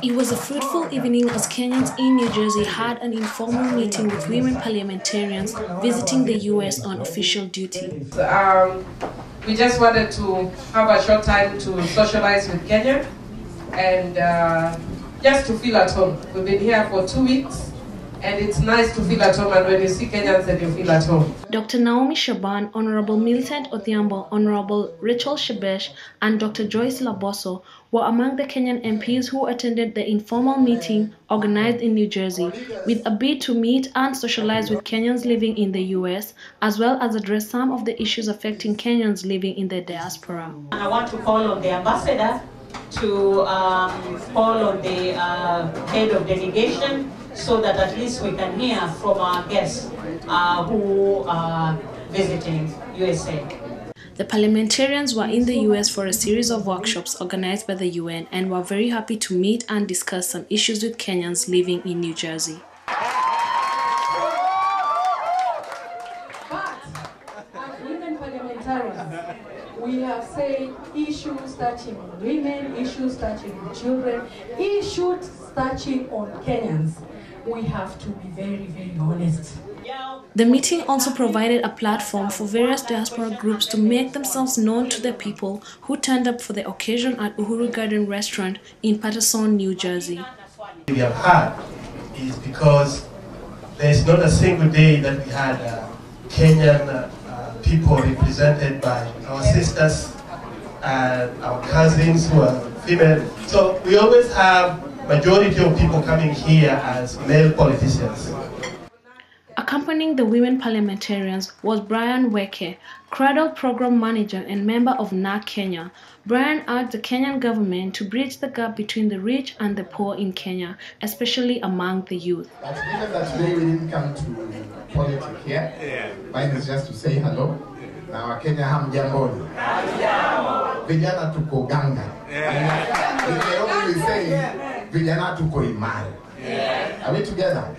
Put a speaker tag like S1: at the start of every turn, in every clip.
S1: It was a fruitful evening as Kenyans in New Jersey had an informal meeting with women parliamentarians visiting the U.S. on official duty.
S2: We just wanted to have a short time to socialize with Kenya and just to feel at home. We've been here for 2 weeks and it's nice to feel at home, and when you see Kenyans then you feel at home.
S1: Dr. Naomi Shaban, Honorable Millicent Odhiambo, Honorable Rachel Shebesh and Dr. Joyce Laboso were among the Kenyan MPs who attended the informal meeting organized in New Jersey with a bid to meet and socialize with Kenyans living in the U.S. as well as address some of the issues affecting Kenyans living in the diaspora.
S3: I want to call on the ambassador to call on the head of delegation so that at least we can hear from our guests who are visiting USA.
S1: The parliamentarians were in the U.S. for a series of workshops organized by the UN and were very happy to meet and discuss some issues with Kenyans living in New Jersey.
S4: But as women parliamentarians, we have said issues touching on women, issues touching on children, issues touching on Kenyans. We have to be very, very honest.
S1: The meeting also provided a platform for various diaspora groups to make themselves known to the people who turned up for the occasion at Uhuru Garden restaurant in Paterson, New Jersey.
S5: We have had is because there's not a single day that we had Kenyan people represented by our sisters and our cousins who are female. So we always have majority of people coming here as male politicians.
S1: Accompanying the women parliamentarians was Brian Weke, Cradle Program Manager and member of NAC Kenya. Brian urged the Kenyan government to bridge the gap between the rich and the poor in Kenya, especially among the youth.
S6: But given that today we didn't come to politics here, mine is just to say hello. Now Kenya hamjamboni. Vijana tuko ganga. They always say vijana tuko imara. Are we together?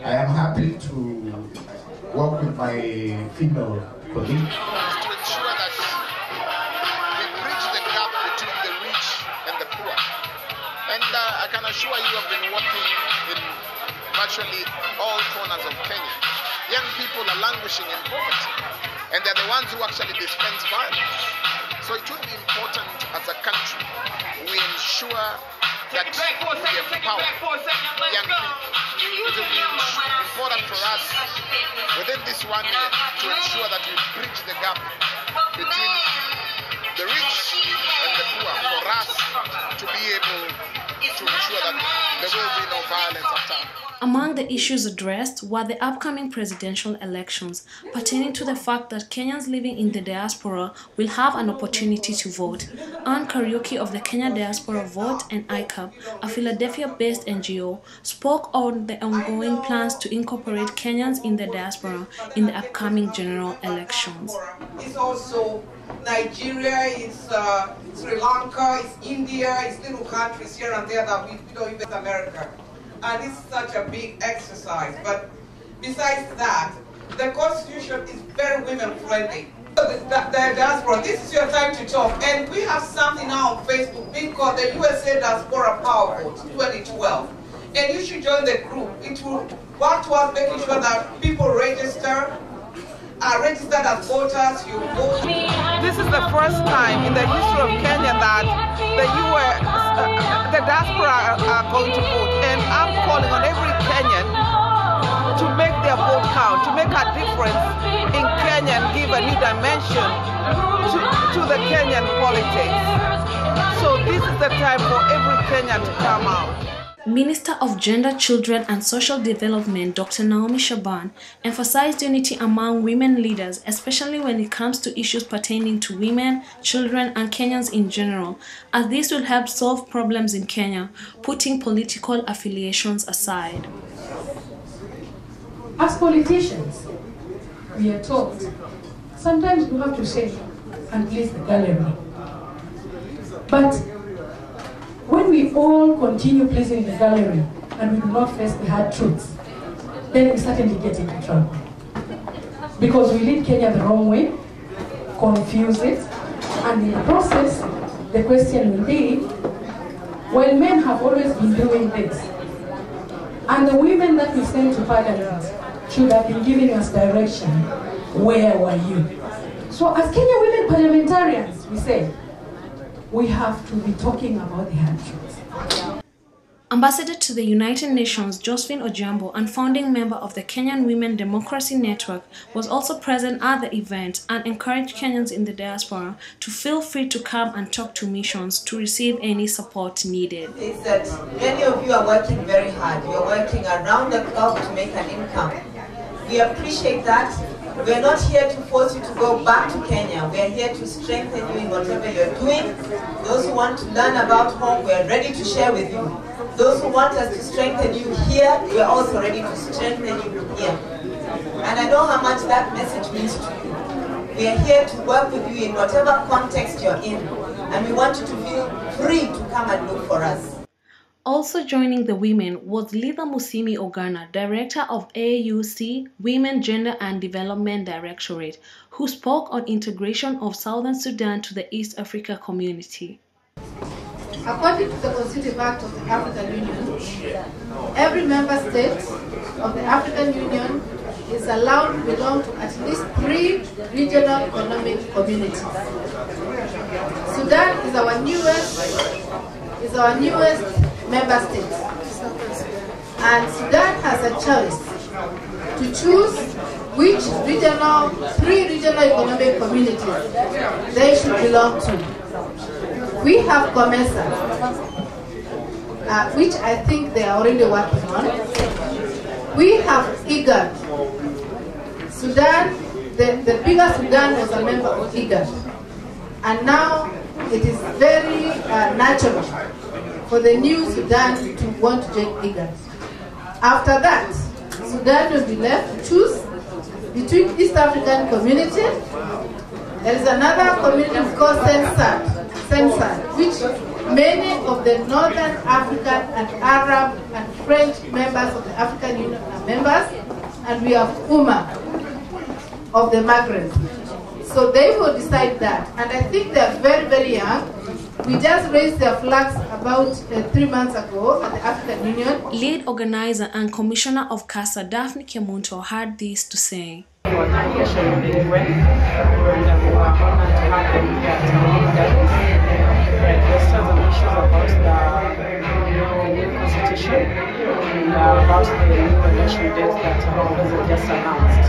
S6: I am happy to work with my female colleague.
S7: To ensure that we bridge the gap between the rich and the poor. And I can assure you I've been working in virtually all corners of Kenya. Young people are languishing in poverty, and they're the ones who actually dispense violence. So it would be important as a country we ensure that we empower young people. It will be important for us within this 1 year to ensure that we bridge the gap between the rich and the poor for us to be able to ensure that there will be no violence after.
S1: Among the issues addressed were the upcoming presidential elections, pertaining to the fact that Kenyans living in the diaspora will have an opportunity to vote. Ann Kariuki of the Kenya Diaspora Vote and ICAP, a Philadelphia-based NGO, spoke on the ongoing plans to incorporate Kenyans in the diaspora in the upcoming general elections.
S8: It's also Nigeria, it's Sri Lanka, it's India, it's little countries here and there that we don't even America. And it's such a big exercise. But besides that, the Constitution is very women-friendly. The diaspora, this is your time to talk. And we have something now on Facebook being called the USA Diaspora Power Vote 2012. And you should join the group. It will work towards making sure that people register, are registered as voters, you vote.
S2: This is the first time in the history of Kenya that the US, the diaspora are going to vote. And I'm calling on every Kenyan to make their vote count, to make a difference in Kenya and give a new dimension to the Kenyan politics. So this is the time for every Kenyan to come out.
S1: Minister of Gender, Children and Social Development, Dr. Naomi Shaban, emphasized unity among women leaders, especially when it comes to issues pertaining to women, children and Kenyans in general, as this will help solve problems in Kenya, putting political affiliations aside.
S4: As politicians, we are told, sometimes we have to say, and please the gallery. But when we all continue pleasing the gallery and we do not face the hard truths, then we certainly get into trouble. Because we lead Kenya the wrong way, confuse it, and in the process, the question will be, while men have always been doing this. And the women that we sent to Parliament should have been giving us direction. Where were you? So as Kenyan Women Parliamentarians, we say, we have to be talking about the hard truths.
S1: Ambassador to the United Nations Josephine Ojambo and founding member of the Kenyan Women Democracy Network was also present at the event and encouraged Kenyans in the diaspora to feel free to come and talk to missions to receive any support needed.
S9: Is that many of you are working very hard. You're working around the clock to make an income. We appreciate that. We're not here to force you to go back to Kenya. We're here to strengthen you in whatever you're doing. Those who want to learn about home, we're ready to share with you. Those who want us to strengthen you here, we're also ready to strengthen you here. And I know how much that message means to you. We are here to work with you in whatever context you're in. And we want you to feel free to come and look for us.
S1: Also joining the women was Lida Musimi Ogana, Director of AUC Women, Gender and Development Directorate, who spoke on integration of Southern Sudan to the East Africa community.
S10: According to the Constitutive Act of the African Union, every member state of the African Union is allowed to belong to at least 3 regional economic communities. Sudan is our newest member state. And Sudan has a choice to choose which 3 regional economic communities they should belong to. We have COMESA, which I think they are already working on. We have IGAD. Sudan, the bigger Sudan was a member of IGAD. And now it is very natural for the new Sudan to want to join IGAD. After that, Sudan will be left to choose between East African community. There is another community called Sensa, which many of the Northern African and Arab and French members of the African Union are members, and we have UMA of the Maghreb. So they will decide that, and I think they are very, very young. We just raised their flags about 3 months ago at the African Union.
S1: Lead organizer and commissioner of CASA, Daphne Kemunto, had this to say.
S11: About the new election date that was just announced.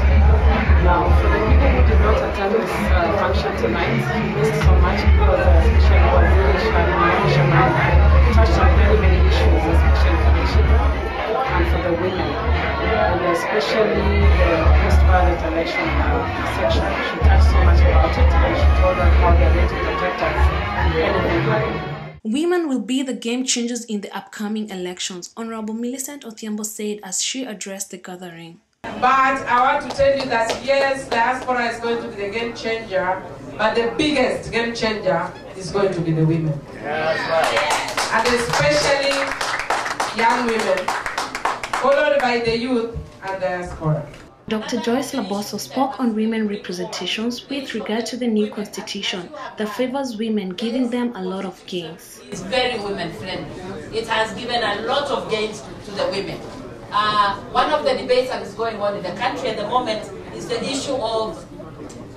S11: Now, for the people who did not attend this function tonight, we missed so much because especially touched on very many issues, especially information, and for the women, and especially the post-ballot election section. She touched so much about it, and she told us how they're ready to protect us and anything happening.
S1: Women will be the game changers in the upcoming elections, Honorable Millicent Othiambo said as she addressed the gathering.
S8: But I want to tell you that yes, diaspora is going to be the game changer, but the biggest game changer is going to be the women. And especially young women, followed by the youth and diaspora.
S1: Dr. Joyce Laboso spoke on women representations with regard to the new constitution that favors women, giving them a lot of gains.
S12: It's very women-friendly. It has given a lot of gains to the women. One of the debates that is going on in the country at the moment is the issue of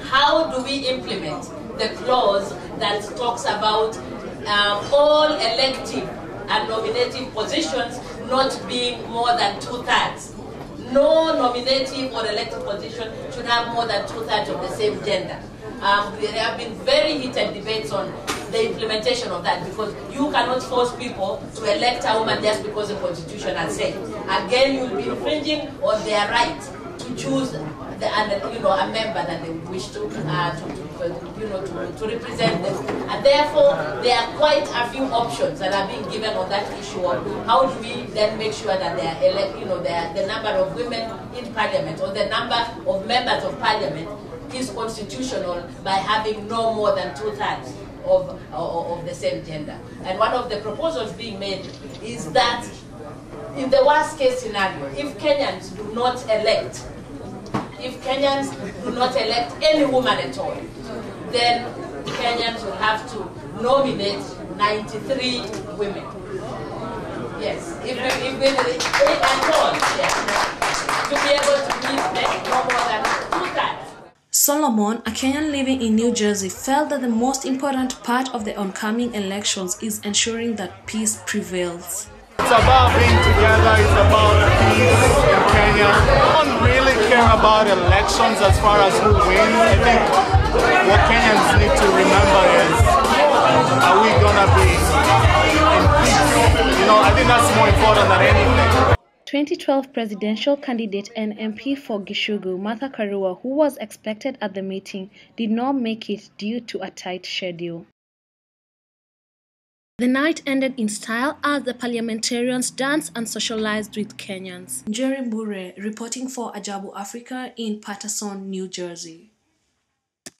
S12: how do we implement the clause that talks about all elective and nominative positions not being more than 2/3. No nominative or elective position should have more than 2/3 of the same gender. There have been very heated debates on the implementation of that, because you cannot force people to elect a woman just because the Constitution has said. Again, you'll be infringing on their right to choose a member that they wish to represent them. And therefore, there are quite a few options that are being given on that issue of how do we then make sure that the number of women in Parliament or the number of members of Parliament is constitutional by having no more than 2/3 of the same gender. And one of the proposals being made is that in the worst case scenario, if Kenyans do not elect any woman at all, then Kenyans will have to nominate 93 women. Yes, if at all, yes. To be able to meet no more than 2 times.
S1: Solomon, a Kenyan living in New Jersey, felt that the most important part of the oncoming elections is ensuring that peace prevails.
S13: It's about being together, it's about peace in Kenya. I don't really care about elections as far as who wins. I think what Kenyans need to remember is, are we gonna be in peace? You know, I think that's more important than anything.
S1: 2012 presidential candidate and MP for Gishugu, Martha Karua, who was expected at the meeting, did not make it due to a tight schedule. The night ended in style as the parliamentarians danced and socialized with Kenyans. Jerry Mure reporting for Ajabu Africa in Paterson, New Jersey.